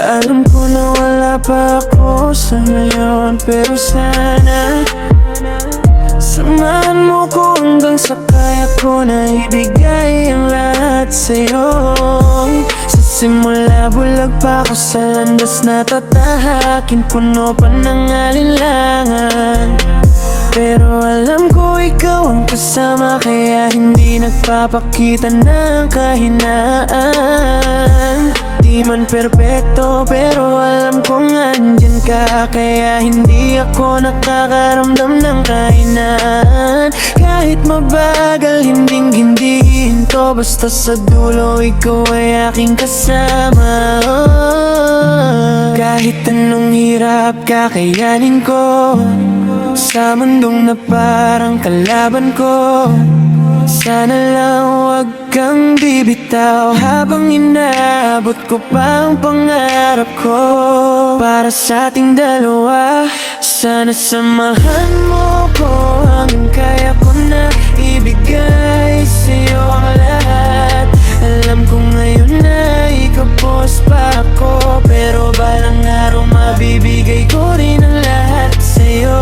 Alam ko na wala pa ako sa ngayon, pero sana samahan mo ko hanggang sa kaya ko na ibigay ang lahat sa'yo. Sa simula bulag pa ako sa landas na tatahakin, puno pa ng alinlangan. Pero alam ko ikaw ang kasama, kaya hindi nagpapakita ng kahinaan. Di man perpekto pero alam kong andyan ka, kaya hindi ako nakakaramdam ng kahinaan. Kahit mabagal, hindi hinto, basta sa dulo ikaw ay aking kasama. Kahit anong hirap kakayanin ko, sa mundong na parang kalaban ko, sana lang wag kang bibitaw habang inaabot ko pa ang pangarap ko. Para sa ating dalawa, sana samahan mo ko hanggang kaya ko na ibigay sa'yo ang lahat. Alam ko ngayon na ikapos pa ako, pero balang araw mabibigay ko rin ang lahat sa'yo.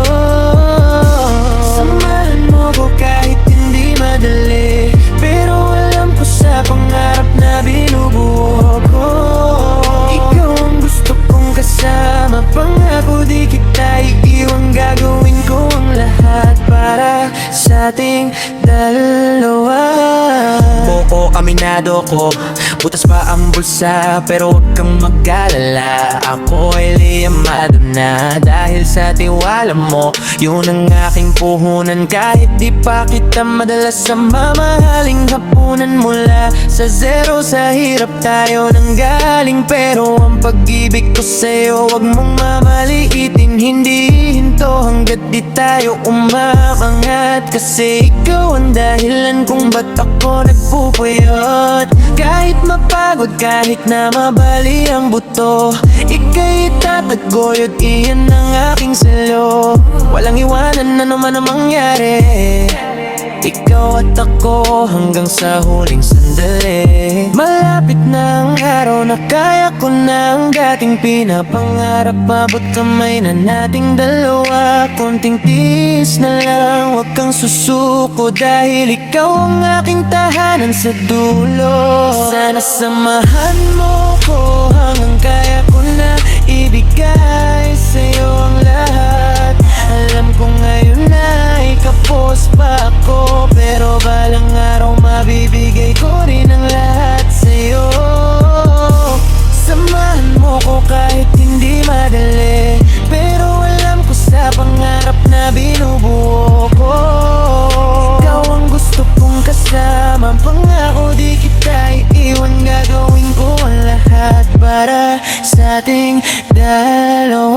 Samahan mo ko kahit hindi madali, pero alam ko sa pangarap na binubuo ko. Ikaw ang gusto kong kasama, pangako di kita iiwan, gagawin ko ang lahat para sa ating dalawa. Oo, aminado ko, butas pa ang bulsa, pero huwag kang mag-alala. Ako ay liyamado na dahil sa tiwala mo. Yun ang aking puhunan kahit di pa kita madalas sa mamahaling hapunan. Mula sa zero, sa hirap tayo nanggaling, pero ang pag-ibig ko sa'yo wag mong mamaliitin. Hindi hinto hanggat di tayo umaangat, kasi ikaw ang dahilan kung ba't ako nagpupuyot. Kahit mapagod, kahit na mabali ang buto, ika'y itataguyod, iyan ang aking salo. Walang iwanan na naman ang mangyari, ikaw at ako hanggang sa huling sandali. Malapit na ang araw na kaya ko na ang dating pinapangarap, abot kamay na nating dalawa. Konting tiis na lang, huwag kang susuko, dahil ikaw ang aking tahanan sa dulo. Sana samahan mo ko hanggang kaya ko na ibigay sa'yo ang lahat. Alam ko ngayon na ikapos pa ako, pero balang araw mabibigay ko rin ang lahat sa'yo. Samahan mo ko kahit hindi madali, pero alam ko sa pangarap na binubuo ko. Ikaw ang gusto kong kasama, pangako di kita iiwan, gagawin ko ang lahat para sa ating dalawa.